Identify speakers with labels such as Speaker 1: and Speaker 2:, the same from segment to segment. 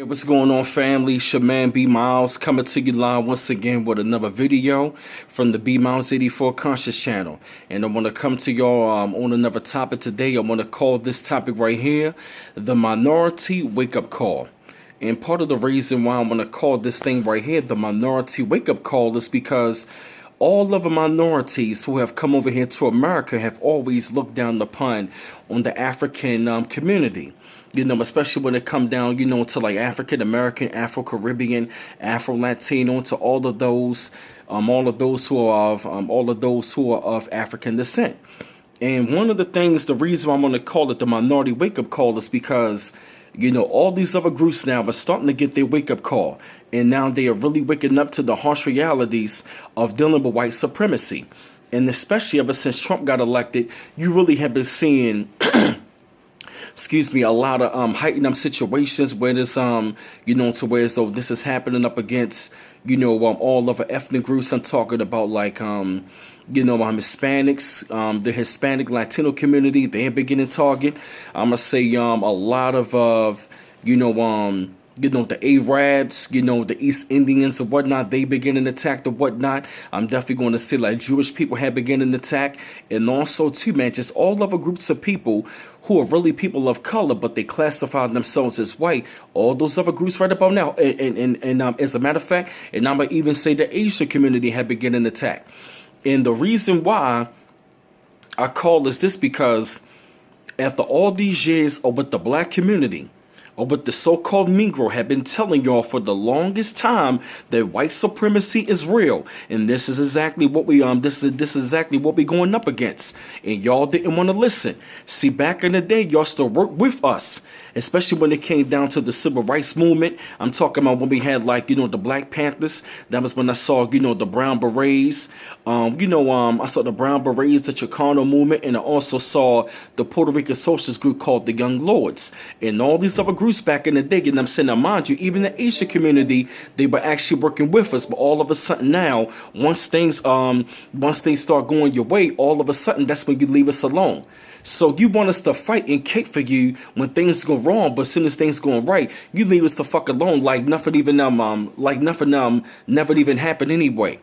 Speaker 1: Hey, what's going on, family? It's your man B Miles coming to you live once again with another video from the B Miles 84 Conscious channel. And I want to come to y'all on another topic today. I want to call this topic right here the minority wake up call. And part of the reason why I want to call this thing right here the minority wake up call is because all of the minorities who have come over here to America have always looked down upon on the African community. You know, especially when it come down, you know, to like African American, Afro Caribbean, Afro Latino, to all of those who are of African descent. And one of the things, the reason I'm going to call it the minority wake up call is because, you know, all these other groups now are starting to get their wake up call. And now they are really waking up to the harsh realities of dealing with white supremacy. And especially ever since Trump got elected, you really have been seeing a lot of heightened situations where there's you know, to where as though this is happening up against, you know, all of the ethnic groups. I'm talking about like you know, Hispanics, the Hispanic Latino community. They have been getting targeted. I'm gonna say a lot of the Arabs, you know, the East Indians and whatnot, they begin an attack or whatnot. I'm definitely going to say like Jewish people have begun an attack. And also too, man, just all other groups of people who are really people of color, but they classify themselves as white. All those other groups right about now. And as a matter of fact, and I'm going to even say the Asian community have begun an attack. And the reason why I call this because after all these years of with the black community, or what the so-called Negro have been telling y'all for the longest time, that white supremacy is real, and this is exactly what we this is exactly what we going up against, and y'all didn't want to listen. See, back in the day, y'all still worked with us, especially when it came down to the civil rights movement. I'm talking about when we had like, you know, the Black Panthers. That was when I saw, you know, the Brown Berets. I saw the Brown Berets, the Chicano movement, and I also saw the Puerto Rican socialist group called the Young Lords, and all these other groups back in the day. And I'm saying, now mind you, even the Asian community, they were actually working with us. But all of a sudden now, once things start going your way, all of a sudden that's when you leave us alone. So you want us to fight and cape for you when things go wrong, but as soon as things going right, you leave us the fuck alone, like nothing even never even happened anyway.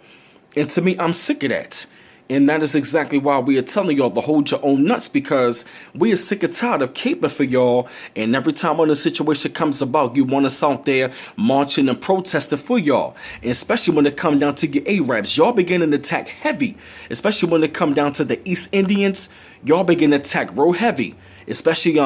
Speaker 1: And to me, I'm sick of that. And that is exactly why we are telling y'all to hold your own nuts, because we are sick and tired of caping for y'all. And every time when a situation comes about, you want us out there marching and protesting for y'all. And especially when it comes down to your Arabs, y'all begin to attack heavy. Especially when it comes down to the East Indians, y'all begin to attack real heavy. Especially a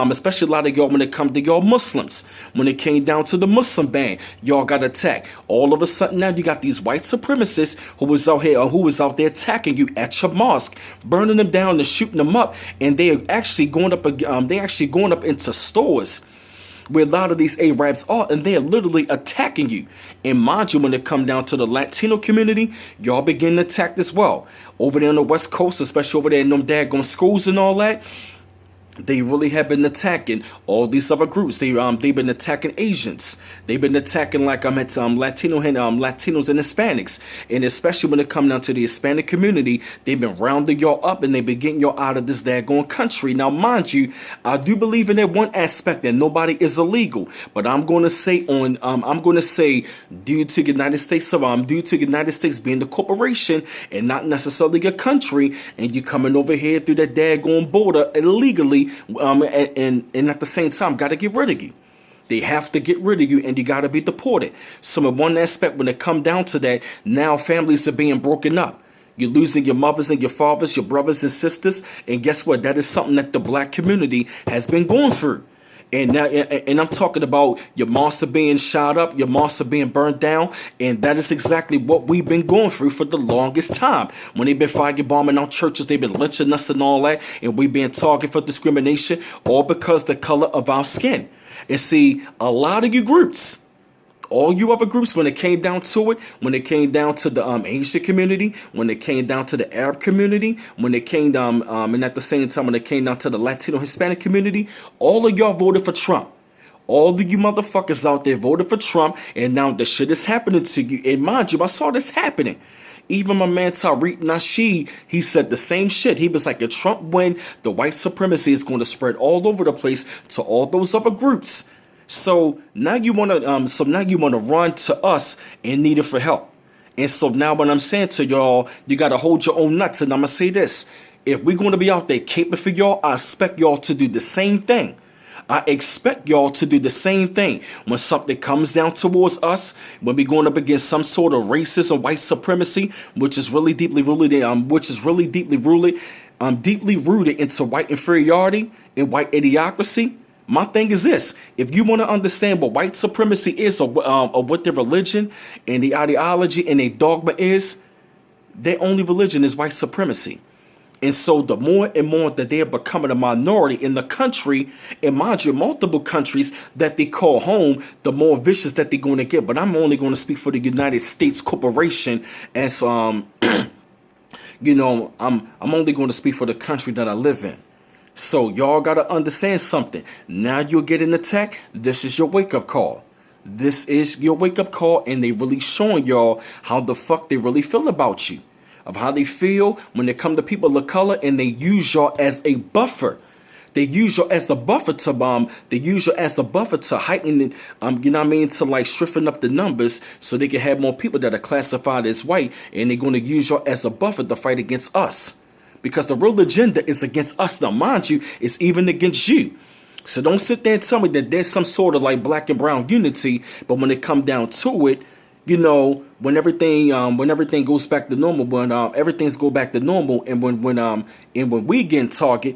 Speaker 1: lot of y'all when it comes to y'all Muslims. When it came down to the Muslim ban, y'all got attacked. All of a sudden now you got these white supremacists who was out there attacking you at your mosque, burning them down and shooting them up, and they are actually going up into stores where a lot of these Arabs are, and they are literally attacking you. And mind you, when it come down to the Latino community, y'all begin to attack as well. Over there on the West Coast, especially over there in them daggone schools and all that, they really have been attacking all these other groups. They've been attacking Asians. They've been attacking like Latinos and Hispanics. And especially when it comes down to the Hispanic community, they've been rounding y'all up and they've been getting y'all out of this daggone country. Now, mind you, I do believe in that one aspect that nobody is illegal. But I'm going to say due to the United States being the corporation and not necessarily a country, and you coming over here through that daggone border illegally. And at the same time, got to get rid of you. They have to get rid of you, and you got to be deported. So in one aspect, when it come down to that, now families are being broken up. You're losing your mothers and your fathers, your brothers and sisters. And guess what? That is something that the black community has been going through. And now, and I'm talking about your mosques being shot up, your mosques being burned down, and that is exactly what we've been going through for the longest time. When they've been firebombing our churches, they've been lynching us and all that, and we've been targeted for discrimination, all because the color of our skin. And see, a lot of you groups, all you other groups, when it came down to it, when it came down to the Asian community, when it came down to the Arab community, when it came down, and at the same time, when it came down to the Latino Hispanic community, all of y'all voted for Trump. All of you motherfuckers out there voted for Trump, and now the shit is happening to you. And mind you, I saw this happening. Even my man Tariq Nasheed, he said the same shit. He was like, if Trump win, the white supremacy is going to spread all over the place to all those other groups. So now you want to run to us and need it for help. And so now what I'm saying to y'all, you got to hold your own nuts. And I'm going to say this. If we're going to be out there caping for y'all, I expect y'all to do the same thing. I expect y'all to do the same thing. When something comes down towards us, when we're going up against some sort of racism, white supremacy, which is really deeply rooted, deeply rooted into white inferiority and white idiocracy. My thing is this: if you want to understand what white supremacy is, or what their religion and the ideology and their dogma is, their only religion is white supremacy. And so the more and more that they are becoming a minority in the country, and mind you, multiple countries that they call home, the more vicious that they're going to get. But I'm only going to speak for the United States Corporation as, I'm only going to speak for the country that I live in. So y'all got to understand something. Now you're getting attacked. This is your wake-up call. This is your wake-up call, and they really showing y'all how the fuck they really feel about you. Of how they feel when they come to people of color, and they use y'all as a buffer. They use you as a buffer to They use you as a buffer to heighten, to like strengthen up the numbers so they can have more people that are classified as white, and they're going to use you as a buffer to fight against us, because the real agenda is against us. Now, mind you, it's even against you. So don't sit there and tell me that there's some sort of like black and brown unity, but when it come down to it, when everything goes back to normal, when everything's go back to normal, and when we get in target,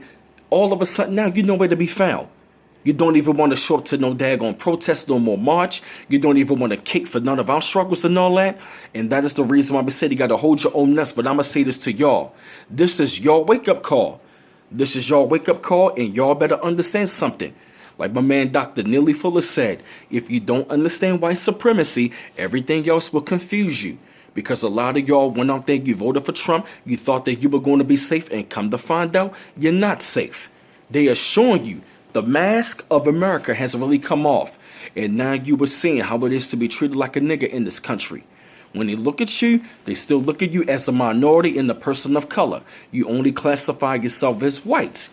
Speaker 1: all of a sudden now you know where to be found. You don't even want to show up to no daggone protest, no more march. You don't even want to kick for none of our struggles and all that. And that is the reason why we said you got to hold your own nuts. But I'm going to say this to y'all. This is your wake-up call. This is your wake-up call, and y'all better understand something. Like my man Dr. Neely Fuller said, if you don't understand white supremacy, everything else will confuse you. Because a lot of y'all went out there, you voted for Trump, you thought that you were going to be safe, and come to find out, you're not safe. They are showing you the mask of America has really come off. And now you were seeing how it is to be treated like a nigga in this country. When they look at you, they still look at you as a minority and the person of color. You only classify yourself as white.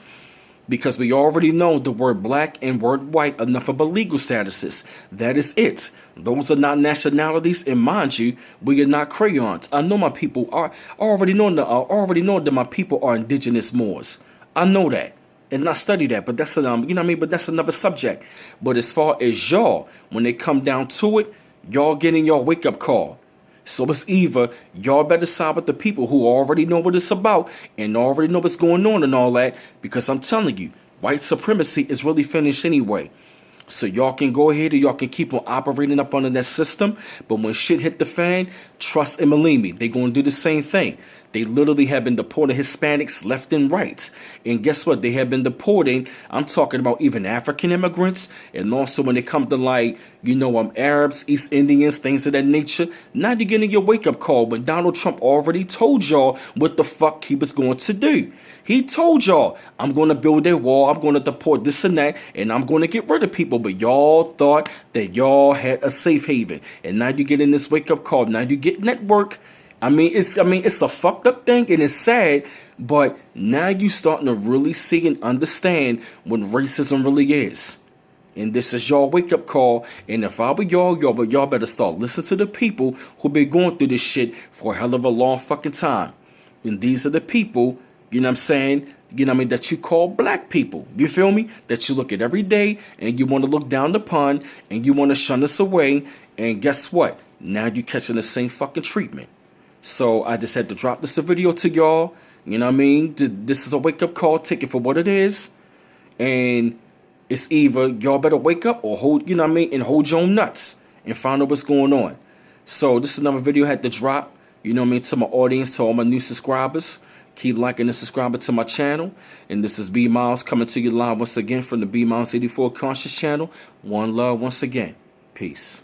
Speaker 1: Because we already know the word black and word white are nothing but legal statuses. That is it. Those are not nationalities, and mind you, we are not crayons. I know my people are. I already know that my people are indigenous Moors. I know that, and I study that. But that's But that's another subject. But as far as y'all, when they come down to it, y'all getting your wake up call. So it's either y'all better side with the people who already know what it's about and already know what's going on and all that, because I'm telling you, white supremacy is really finished anyway. So y'all can go ahead and y'all can keep on operating up under that system. But when shit hit the fan, trust and believe me, they're going to do the same thing. They literally have been deporting Hispanics left and right. And guess what? They have been deporting, I'm talking about even African immigrants. And also when it comes to Arabs, East Indians, things of that nature. Now you're getting your wake-up call when Donald Trump already told y'all what the fuck he was going to do. He told y'all, I'm going to build a wall, I'm going to deport this and that, and I'm going to get rid of people. But y'all thought that y'all had a safe haven. And now you get in this wake-up call. Now you get network. It's a fucked up thing, and it's sad, but now you starting to really see and understand what racism really is. And this is your wake-up call. And if I were y'all better start listening to the people who been going through this shit for a hell of a long fucking time. And these are the people, that you call black people. You feel me? That you look at every day and you want to look down upon and you want to shun us away. And guess what? Now you catching the same fucking treatment. So I just had to drop this video to y'all. This is a wake-up call. Take it for what it is. And it's either y'all better wake up or hold your own nuts and find out what's going on. So this is another video I had to drop, to my audience, to all my new subscribers. Keep liking and subscribing to my channel. And this is B Miles coming to you live once again from the B Miles 84 Conscious channel. One love once again. Peace.